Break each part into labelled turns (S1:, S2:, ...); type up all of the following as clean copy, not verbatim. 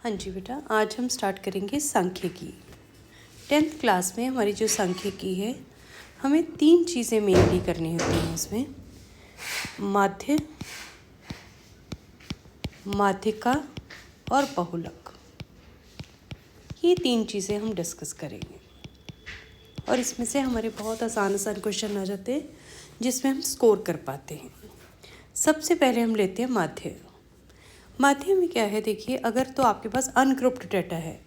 S1: हाँ जी बेटा, आज हम स्टार्ट करेंगे सांख्यिकी। 10th क्लास में हमारी जो सांख्यिकी है, हमें 3 चीज़ें मेनली करनी होती हैं इसमें। माध्य, माध्यिका और बहुलक। ये 3 चीज़ें हम डिस्कस करेंगे और इसमें से हमारे बहुत आसान आसान क्वेश्चन आ जाते हैं जिसमें हम स्कोर कर पाते हैं। सबसे पहले हम लेते हैं माध्य। माध्य में क्या है, देखिए, अगर तो आपके पास अनग्रुप्ड डाटा है,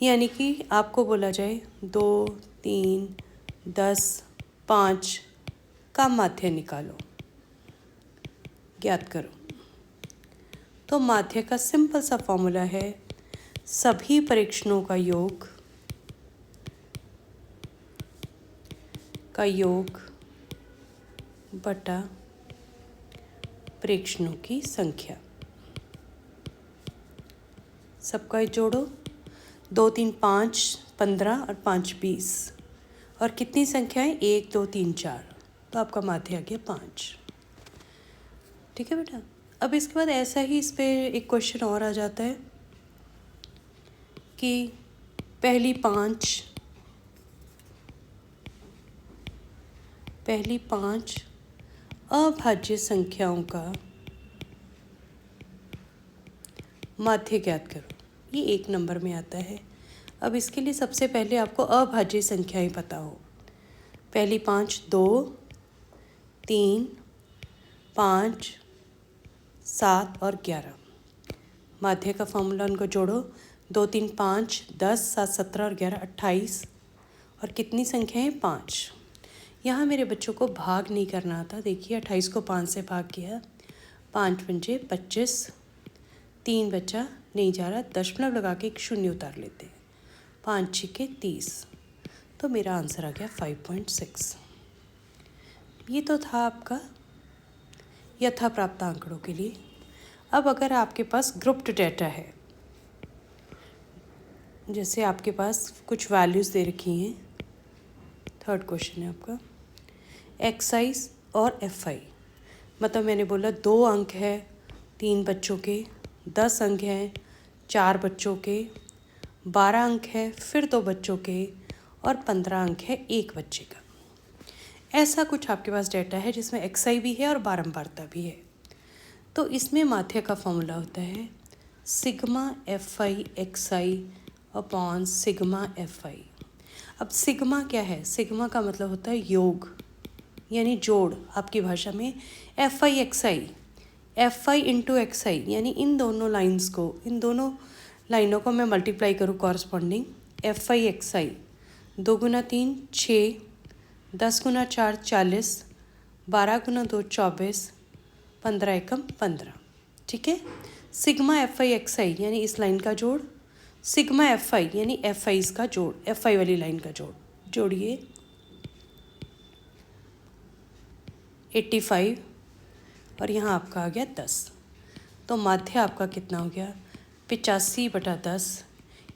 S1: यानी कि आपको बोला जाए 2, 3, 10, 5 का माध्य निकालो, ज्ञात करो, तो माध्य का सिंपल सा फॉर्मूला है सभी परीक्षणों का योग बटा परीक्षणों की संख्या। सबका जोड़ो, 2, 3, 5, 15 और 5, 20 और कितनी संख्याएं, 1, 2, 3, 4, तो आपका माध्य आ गया 5। ठीक है बेटा। अब इसके बाद ऐसा ही इस पे एक क्वेश्चन और आ जाता है कि पहली पाँच अभाज्य संख्याओं का माध्य ज्ञात करो। ये 1 नंबर में आता है। अब इसके लिए सबसे पहले आपको अभाज्य संख्याएं पता हो। पहली 5 2, 3, 5, 7 और 11। माध्य का फॉर्मूला उनको जोड़ो, 2, 3, 5, 10, 7, 17 और 11, 28 और कितनी संख्या है, 5। यहाँ मेरे बच्चों को भाग नहीं करना आता। देखिए, 28 को 5 से भाग किया, 5 पंजे 25, 3 बचा, नहीं जा रहा, दशमलव लगा के एक शून्य उतार लेते हैं, 5 छिके 30, तो मेरा आंसर आ गया 5.6। ये तो था आपका यथा प्राप्त आंकड़ों के लिए। अब अगर आपके पास ग्रुप्ड डाटा है, जैसे आपके पास कुछ वैल्यूज़ दे रखी हैं, 3rd क्वेश्चन है आपका, XI और FI, मतलब मैंने बोला 2 अंक है 3 बच्चों के, 10 अंक हैं 4 बच्चों के, 12 अंक है फिर 2 बच्चों के और 15 अंक है 1 बच्चे का। ऐसा कुछ आपके पास डाटा है जिसमें XI भी है और बारंबारता भी है। तो इसमें माध्य का फॉर्मूला होता है sigma FI XI upon sigma FI। अब सिग्मा क्या है, सिग्मा का मतलब होता है योग यानी जोड़, आपकी भाषा में FI XI, FI into XI, यानी इन दोनों लाइनों को मैं मल्टीप्लाई करूँ कॉरस्पॉन्डिंग, FI XI 2 गुना 3 6, 10 गुना 4 40, 12 गुना 2 24, 15 एकम 15। ठीक है। सिग्मा FI XI यानी इस लाइन का जोड़, सिग्मा FI यानी FI का जोड़, FI वाली लाइन का जोड़, जोड़िए 85 और यहाँ आपका आ गया 10, तो माध्य आपका कितना हो गया, 85/10।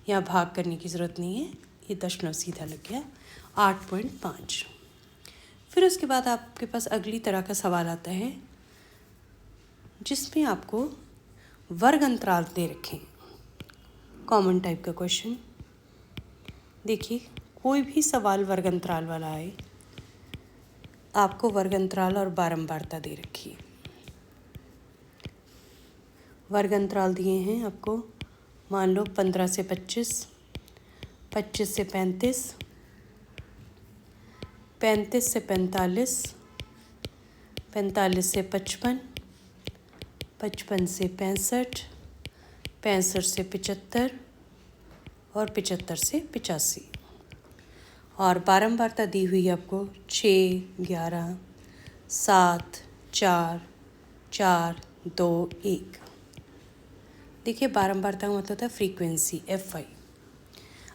S1: यहाँ भाग करने की ज़रूरत नहीं है, ये दशमलव सीधा लग गया, 8.5। फिर उसके बाद आपके पास अगली तरह का सवाल आता है जिसमें आपको वर्ग अंतराल दे रखे, कॉमन टाइप का क्वेश्चन। देखिए, कोई भी सवाल वर्ग अंतराल वाला आए, आपको वर्ग अंतराल और बारंबारता दे रखी है। वर्ग अंतराल दिए हैं आपको, मान लो 15 से 25, 25 से 35, 35 से 45, 45 से 55, 55 से 65, 65 से 75 और 75 से 85। और बारंबारता दी हुई है आपको 6, 11, 7, 4, 4, 2, 1। देखिए, बारंबारता का मतलब होता है फ्रीक्वेंसी FI।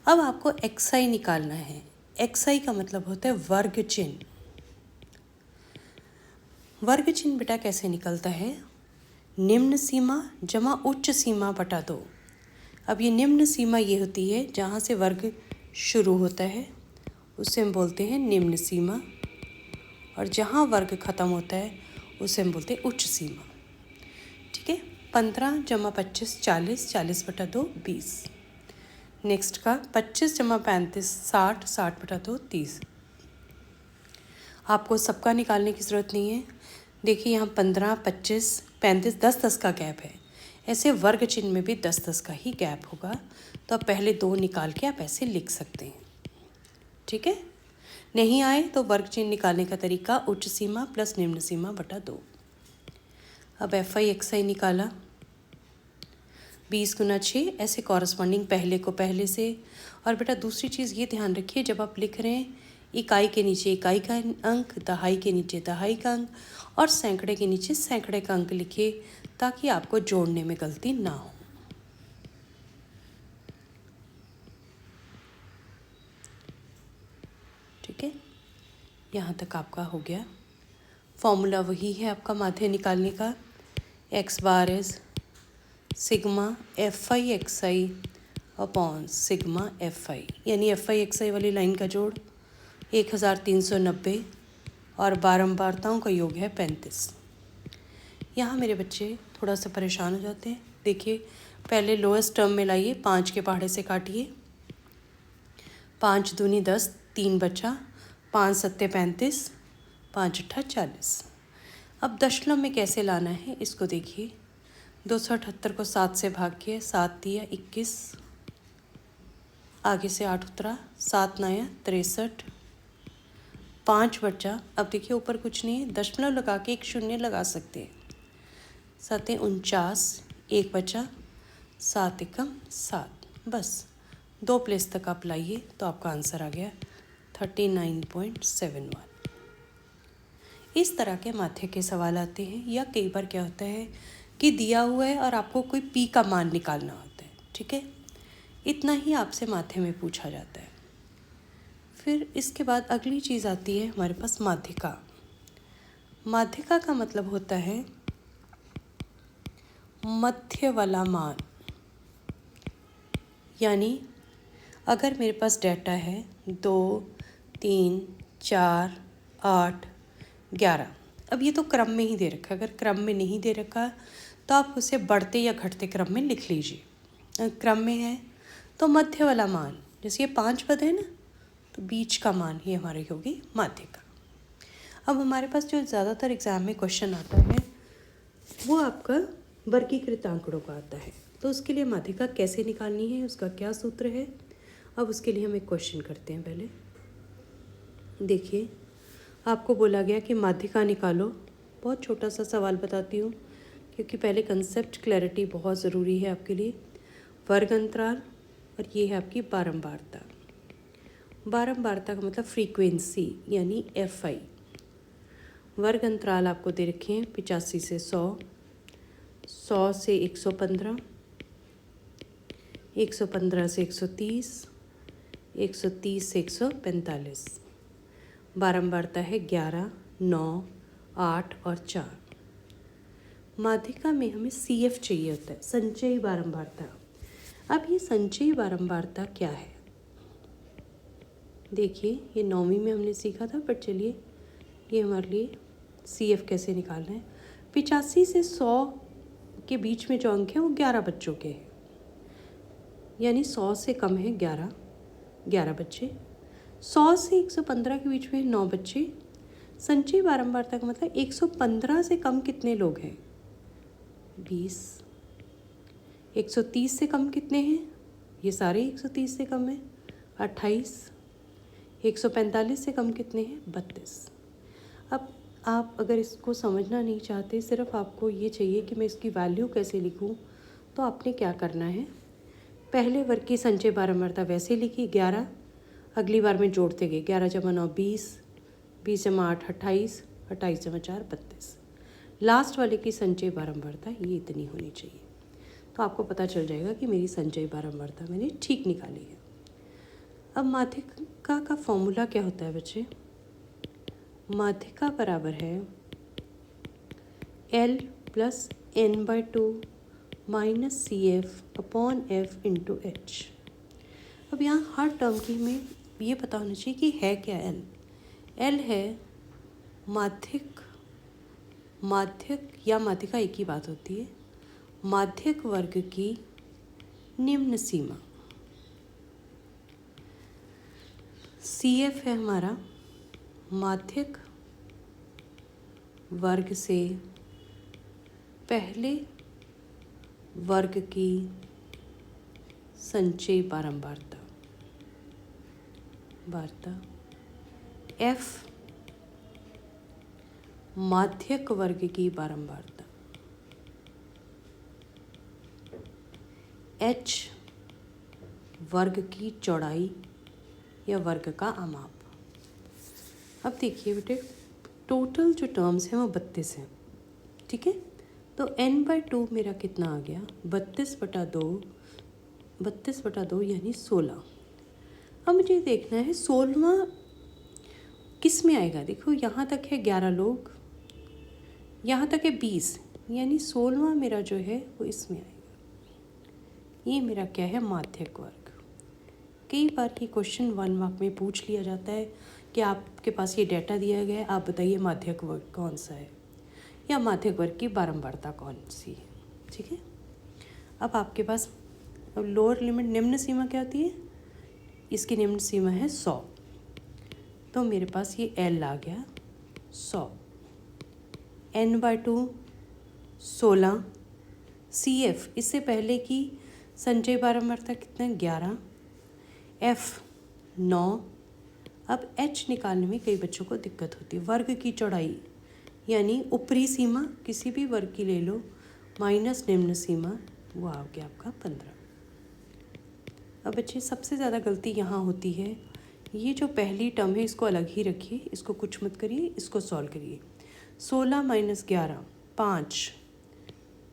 S1: अब आपको XI निकालना है। XI का मतलब होता है वर्ग चिन्ह। वर्ग चिन्ह बेटा कैसे निकलता है, निम्न सीमा जमा उच्च सीमा बटा 2। अब ये निम्न सीमा ये होती है जहाँ से वर्ग शुरू होता है, उसे हम बोलते हैं निम्न सीमा, और जहाँ वर्ग ख़त्म होता है उसे हम बोलते हैं उच्च सीमा। ठीक है। 15 जमा 25 40, 40/2 20। नेक्स्ट का 25 जमा 35 60, 60/2 30। आपको सबका निकालने की ज़रूरत नहीं है। देखिए यहाँ 15, 25, 35, 10-10 का गैप है। ऐसे वर्ग चिन्ह में भी 10-10 का ही गैप होगा, तो आप पहले 2 निकाल के आप ऐसे लिख सकते हैं। ठीक है, नहीं आए तो वर्ग चिन्ह निकालने का तरीका उच्च सीमा प्लस निम्न सीमा बटा 2। अब FI/XI निकाला, 20 गुना 6, ऐसे कॉरस्पॉन्डिंग पहले को पहले से। और बेटा दूसरी चीज़ ये ध्यान रखिए, जब आप लिख रहे हैं इकाई के नीचे इकाई का अंक, दहाई के नीचे दहाई का अंक और सैकड़े के नीचे सैकड़े का अंक लिखिए, ताकि आपको जोड़ने में गलती ना हो। ठीक है, यहाँ तक आपका हो गया। फॉर्मूला वही है आपका माध्य निकालने का, x bar is sigma FI/XI upon sigma FI, यानी FI/XI वाली लाइन का जोड़ 1390 और बारंबारताओं का योग है 35। यहाँ मेरे बच्चे थोड़ा सा परेशान हो जाते हैं। देखिए पहले लोएस्ट टर्म में लाइए, 5 के पहाड़े से काटिए, 5 दूनी 10, 3 बचा, 5 सत्ते 35, 5 अट्ठा 40। अब दशमलव में कैसे लाना है इसको देखिए, 278 को 7 से भाग किया, 7 दिया 21, आगे से 8 उतरा, 7 9 63, 5 बचा। अब देखिए ऊपर कुछ नहीं है, दशमलव लगा के एक शून्य लगा सकते हैं, 7 49, 1 बचा, 7 एकम 7, बस 2 प्लेस तक आप लाइए तो आपका आंसर आ गया 39.71। इस तरह के माध्य के सवाल आते हैं, या कई बार क्या होता है कि दिया हुआ है और आपको कोई पी का मान निकालना होता है। ठीक है, इतना ही आपसे माध्य में पूछा जाता है। फिर इसके बाद अगली चीज़ आती है हमारे पास माध्यिका। माध्यिका का मतलब होता है मध्य वाला मान, यानी अगर मेरे पास डाटा है 2 3 4 8 11, अब ये तो क्रम में ही दे रखा है। अगर क्रम में नहीं दे रखा तो आप उसे बढ़ते या घटते क्रम में लिख लीजिए। क्रम में है तो मध्य वाला मान, जैसे ये 5 पद है ना, तो बीच का मान ही हमारी होगी माध्यिका। अब हमारे पास जो ज़्यादातर एग्ज़ाम में क्वेश्चन आता है वो आपका वर्गीकृत आंकड़ों का आता है, तो उसके लिए माध्यिका कैसे निकालनी है, उसका क्या सूत्र है, अब उसके लिए हम एक क्वेश्चन करते हैं। पहले देखिए, आपको बोला गया कि माध्यिका निकालो। बहुत छोटा सा सवाल बताती हूँ, क्योंकि पहले कंसेप्ट क्लैरिटी बहुत ज़रूरी है आपके लिए। वर्ग अंतराल और ये है आपकी बारंबारता। बारंबारता का मतलब फ्रीक्वेंसी, यानी FI। वर्ग अंतराल आपको दे रखे हैं 85 से 100, 100 से 115, 115 से 130, 130 से 145। बारंबारता है 11, 9, 8 और 4। माध्यिका में हमें CF चाहिए होता है, संचयी बारंबारता। अब ये संचयी बारंबारता क्या है, देखिए ये 9वीं में हमने सीखा था, पर चलिए ये हमारे लिए CF कैसे निकालना है। 85 से 100 के बीच में जो अंक है वो 11 बच्चों के हैं, यानी 100 से कम है 11 बच्चे। 100 से 115 के बीच में 9 बच्चे। संचयी बारंबारता का मतलब 115 से कम कितने लोग हैं, 20। 130 से कम कितने हैं, ये सारे 130 से कम है, 28। 145 से कम कितने हैं, 32। अब आप अगर इसको समझना नहीं चाहते, सिर्फ आपको ये चाहिए कि मैं इसकी वैल्यू कैसे लिखूं, तो आपने क्या करना है, पहले वर्ग की संचयी बारंबारता वैसे लिखी 11, अगली बार में जोड़ते गए 11 जमा 9 20, 20 जमा 8 28, 28 जमा 4 32। लास्ट वाले की संचयी बारंबारता ये इतनी होनी चाहिए, तो आपको पता चल जाएगा कि मेरी संचयी बारंबारता मैंने ठीक निकाली है। अब माध्यिका का फॉर्मूला क्या होता है बच्चे, माध्यिका बराबर है L plus N/2 minus CF upon F into H। अब यहाँ हर टर्म की हमें ये पता होना चाहिए कि है क्या L। L है माध्यिक या माध्यिका एक ही बात होती है, माध्यक वर्ग की निम्न सीमा। CF है हमारा माध्यक वर्ग से पहले वर्ग की संचयी बारंबारता। F माध्यक वर्ग की बारंबारता। H वर्ग की चौड़ाई या वर्ग का आमाप। अब देखिए बेटे, टोटल जो टर्म्स हैं वो 32 हैं, ठीक है। तो n/2 मेरा कितना आ गया, 32/2 यानी 16। अब मुझे देखना है 16वां किस में आएगा। देखो यहाँ तक है 11 लोग, यहाँ तक है 20, यानी 16वां मेरा जो है वो इसमें आएगा। ये मेरा क्या है, माध्यक वर्ग। कई बार ये क्वेश्चन 1 मार्क में पूछ लिया जाता है कि आपके पास ये डाटा दिया गया है, आप बताइए माध्यक वर्ग कौन सा है या माध्यक वर्ग की बारंबारता कौन सी है, ठीक है। अब आपके पास अब लोअर लिमिट निम्न सीमा क्या होती है, इसकी निम्न सीमा है 100। तो मेरे पास ये L आ गया 100, n/2 16, CF इससे पहले की संचयी बारंबारता कितना है 11, F 9। अब H निकालने में कई बच्चों को दिक्कत होती है। वर्ग की चौड़ाई यानी ऊपरी सीमा किसी भी वर्ग की ले लो माइनस निम्न सीमा, वो आ गया आपका 15। अब बच्चे सबसे ज़्यादा गलती यहाँ होती है, ये जो पहली टर्म है इसको अलग ही रखिए, इसको कुछ मत करिए, इसको सॉल्व करिए। 16 - 11 5,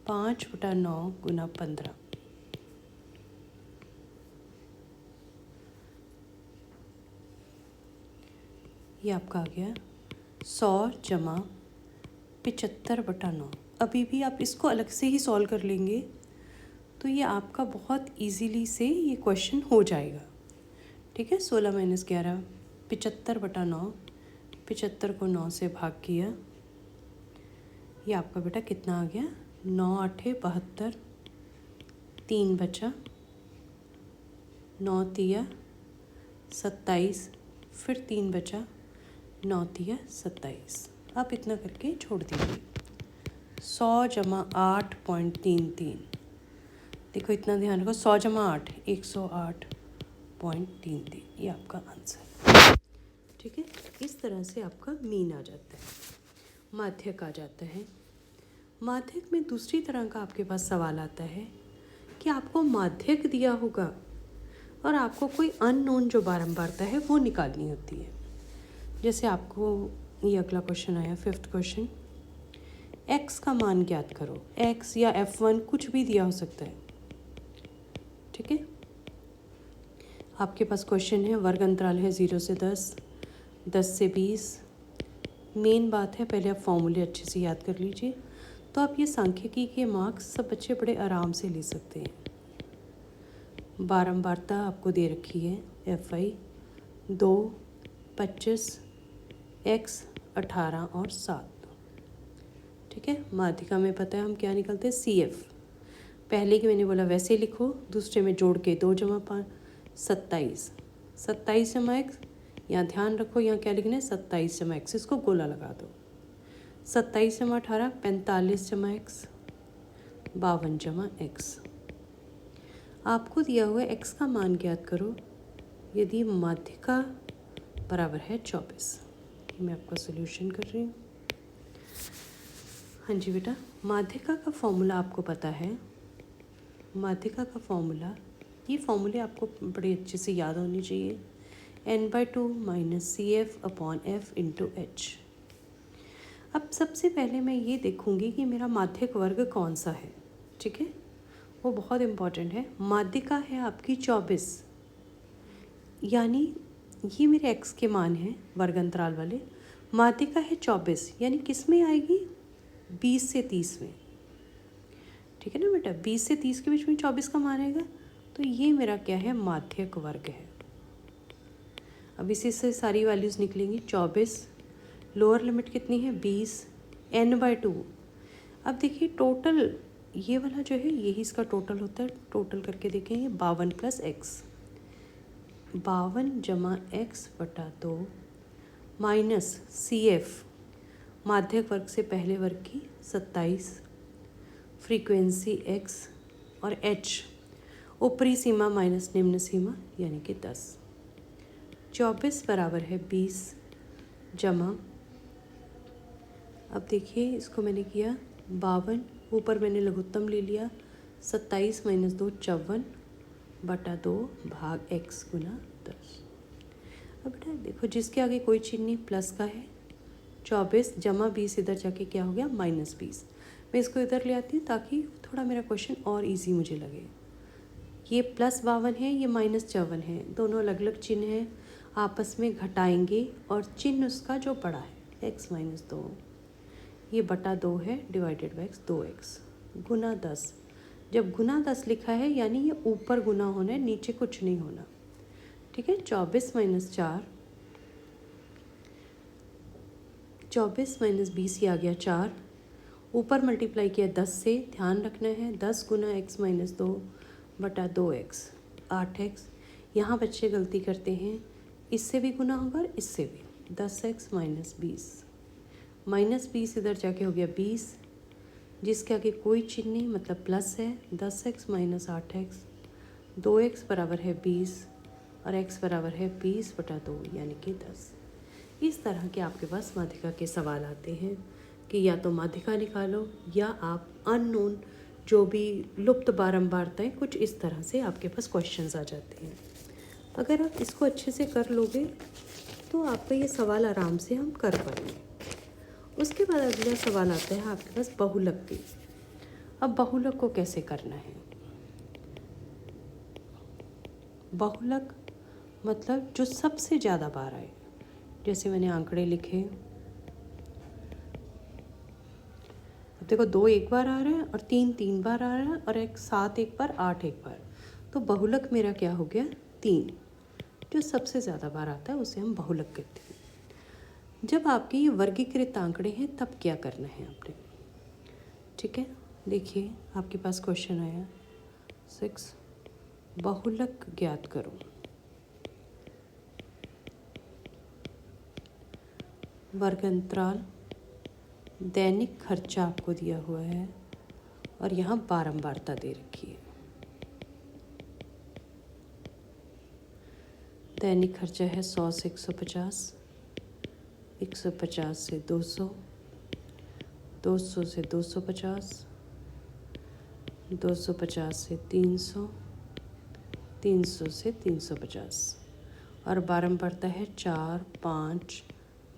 S1: 5/9 × 15। ये आपका आ गया 100 + 75/9। अभी भी आप इसको अलग से ही सॉल्व कर लेंगे तो ये आपका बहुत इजीली से ये क्वेश्चन हो जाएगा, ठीक है। 16 - 11 75/9, 75 को 9 से भाग किया, ये आपका बेटा कितना आ गया 9 × 8 = 72, 3 बचा, 9 × 3 = 27, फिर 3 बचा, 9 × 3 = 27। आप इतना करके छोड़ दीजिए। 100 + 8.33, देखो इतना ध्यान रखो, 100 + 8 108.33, ये आपका आंसर, ठीक है। इस तरह से आपका मीन आ जाता है, माध्यक आ जाता है। माध्यक में दूसरी तरह का आपके पास सवाल आता है कि आपको माध्यक दिया होगा और आपको कोई अननोन जो बारंबारता है वो निकालनी होती है। जैसे आपको ये अगला क्वेश्चन आया, 5th क्वेश्चन, x का मान ज्ञात करो। x या f1 कुछ भी दिया हो सकता है, ठीक है। आपके पास क्वेश्चन है, वर्ग अंतराल है 0 से 10, 10 से 20। मेन बात है, पहले आप फॉर्मूले अच्छे से याद कर लीजिए, तो आप ये सांख्यिकी के मार्क्स सब बच्चे बड़े आराम से ले सकते हैं। बारंबारता आपको दे रखी है FI 2, 25, x 18 और 7, ठीक है। माध्यिका में पता है हम क्या निकलते हैं, CF। पहले की मैंने बोला वैसे लिखो, दूसरे में जोड़ के 2 + 5 27, 27 × x, यहाँ ध्यान रखो यहाँ क्या लिखना है 27 × x, इसको गोला लगा दो। 27 × 18 45 × x, 52 × x। आपको दिया हुआ x का मान ज्ञात करो यदि माध्यिका बराबर है 24। मैं आपका सोल्यूशन कर रही हूँ। हाँ जी बेटा, माध्यिका का फॉर्मूला आपको पता है। माध्यिका का फॉर्मूला, ये फॉर्मूले आपको बड़े अच्छे से याद होनी चाहिए। n/2 - CF/F × H। अब सबसे पहले मैं ये देखूँगी कि मेरा माध्यक वर्ग कौन सा है, ठीक है, वो बहुत इम्पॉर्टेंट है। माध्यिका है आपकी 24, यानी ये मेरे x के मान हैं वर्ग अंतराल वाले। माध्यिका है 24, यानी किस में आएगी 20 से 30 में, ठीक है ना बेटा। 20 से 30 के बीच में 24 का मान आएगा, तो ये मेरा क्या है माध्यक वर्ग है। अब इसी से सारी वैल्यूज़ निकलेंगी। 24, लोअर लिमिट कितनी है 20, n/2। अब देखिए टोटल ये वाला जो है यही इसका टोटल होता है। टोटल करके देखेंगे 52 + x, 52 जमा x बटा 2 माइनस CF माध्यक वर्ग से पहले वर्ग की 27, फ्रीक्वेंसी x और h ऊपरी सीमा माइनस निम्न सीमा यानी कि 10। 24 बराबर है 20 जमा, अब देखिए इसको मैंने किया 52, ऊपर मैंने लघुत्तम ले लिया 27 - 2 54 बटा 2 भाग x गुना 10। अब बेटा देखो जिसके आगे कोई चिन्ह नहीं प्लस का है, 24 जमा 20 इधर जाके क्या हो गया -20। मैं इसको इधर ले आती हूँ ताकि थोड़ा मेरा क्वेश्चन और इजी मुझे लगे। ये +52 है, ये -54 है, दोनों अलग अलग चिन्ह हैं, आपस में घटाएंगे और चिन्ह उसका जो बड़ा है x - 2, ये बटा 2 है डिवाइडेड बाई x 2x गुना 10। जब गुना 10 लिखा है यानी ये ऊपर गुना होना है, नीचे कुछ नहीं होना। ठीक है, 24 - 4, 24 - 20 ये आ गया 4, ऊपर मल्टीप्लाई किया 10 से, ध्यान रखना है 10 गुना x - 2 बटा 2x 8x। यहाँ बच्चे गलती करते हैं, इससे भी गुना होगा और इससे भी, 10x - 20 -20 इधर जाके हो गया 20, जिसके आगे कोई चिन्ह नहीं मतलब प्लस है, 10x - 8x, 2x बराबर है 20 और x बराबर है 20 बटा 2 यानी कि 10। इस तरह के आपके पास माध्यिका के सवाल आते हैं कि या तो माध्यिका निकालो या आप अननोन जो भी लुप्त बारंबारताएं, कुछ इस तरह से आपके पास क्वेश्चंस आ जाते हैं। अगर आप इसको अच्छे से कर लोगे तो आपका ये सवाल आराम से हम कर पाएंगे। उसके बाद अगला सवाल आता है आपके पास बहुलक की। अब बहुलक को कैसे करना है? बहुलक मतलब जो सबसे ज़्यादा बार आए, जैसे मैंने आंकड़े लिखे, अब देखो 2 एक बार आ रहा है और 3 3 बार आ रहा है और 7 एक बार, 8 एक बार, तो बहुलक मेरा क्या हो गया 3। जो सबसे ज़्यादा बार आता है उसे हम बहुलक कहते हैं। जब आपके ये वर्गीकृत आंकड़े हैं तब क्या करना है आपने? ठीक है, देखिए आपके पास क्वेश्चन आया 6, बहुलक ज्ञात करो। वर्ग अंतराल, दैनिक खर्चा आपको दिया हुआ है और यहाँ बारंबारता दे रखी है। दैनिक खर्चा है 100 से 150, 150 से 200, 200 से 250, 250 से 300, 300 से 350 और बारंबारता है 4 5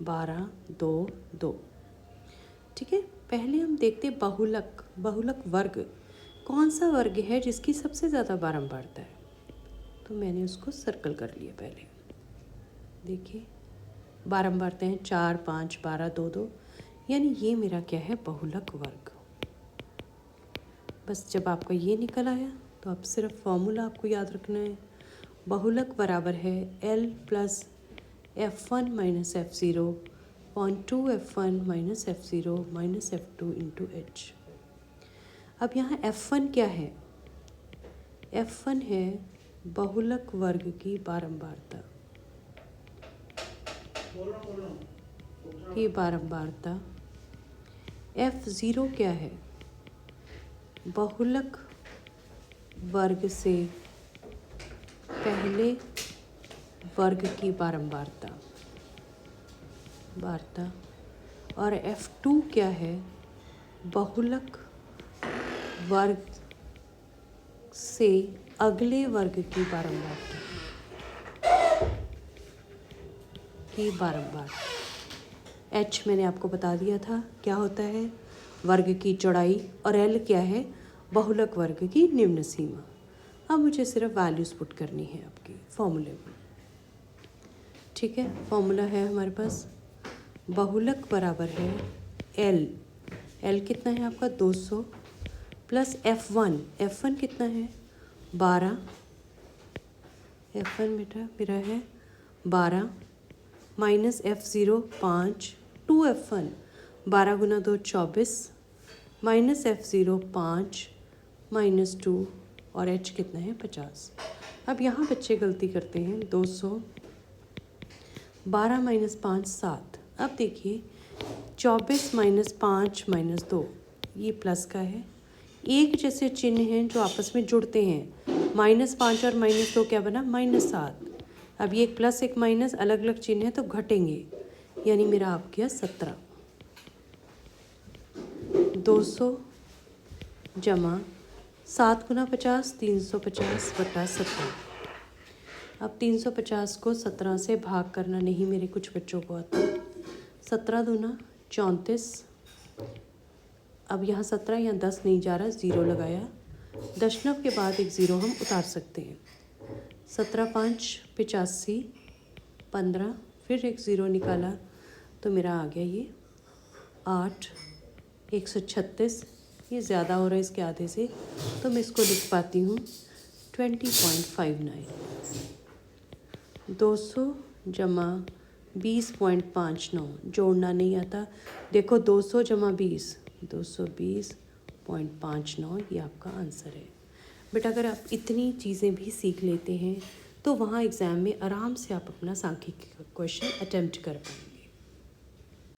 S1: 12 2 2। ठीक है, पहले हम देखते बहुलक। बहुलक वर्ग कौन सा वर्ग है जिसकी सबसे ज़्यादा बारंबारता है? तो मैंने उसको सर्कल कर लिया पहले। देखिए बारंबारता हैं 4 5 12 2 2, यानी ये मेरा क्या है बहुलक वर्ग। बस जब आपका ये निकल आया तो आप सिर्फ फॉर्मूला आपको याद रखना है। बहुलक बराबर है L + F1 - F0 (2 F1 - F0 - F2 × H). अब यहाँ F1 क्या है? F1 है बहुलक वर्ग की बारंबारता। ये बारंबारता। F0 क्या है? बहुलक वर्ग से पहले वर्ग की बारंबारता। और F2 क्या है? बहुलक वर्ग से अगले वर्ग की बारंबारता H मैंने आपको बता दिया था क्या होता है, वर्ग की चौड़ाई, और L क्या है? बहुलक वर्ग की निम्न सीमा। अब मुझे सिर्फ वैल्यूज़ पुट करनी है आपकी फॉर्मूले में। ठीक है, फॉर्मूला है हमारे पास बहुलक बराबर है L कितना है आपका 200 प्लस F1 कितना है 12, F1 बेटा मेरा है 12 माइनस F0 5, 2 F1 12 गुना 2 24 माइनस F0 5 -2 और h कितना है 50। अब यहाँ बच्चे गलती करते हैं। 200 12 - 5 7। अब देखिए 24 - 5 - 2 ये प्लस का है। एक जैसे चिन्ह हैं जो आपस में जुड़ते हैं। -5 और -2 क्या बना -7। अब ये एक प्लस एक माइनस अलग अलग चिन्ह है तो घटेंगे, यानी मेरा आप गया 17। 200 जमा 7 × 50 350 बटा 17। अब 350 को 17 से भाग करना नहीं मेरे कुछ बच्चों को आता। 17 दूना 34। अब यहाँ 17 यहाँ 10 नहीं जा रहा, 0 लगाया। दशमलव के बाद एक 0 हम उतार सकते हैं। 17 5 85 15, फिर एक 0 निकाला तो मेरा आ गया ये 8 136। ये ज़्यादा हो रहा है इसके आधे से, तो मैं इसको लिख पाती हूँ 20.59। 200 जमा 20.59 जोड़ना नहीं आता। देखो 200 जमा 20 220.59 ये आपका आंसर है। बेटा अगर आप इतनी चीज़ें भी सीख लेते हैं तो वहाँ एग्ज़ाम में आराम से आप अपना सांख्यिकी का क्वेश्चन अटेम्प्ट कर पाएंगे।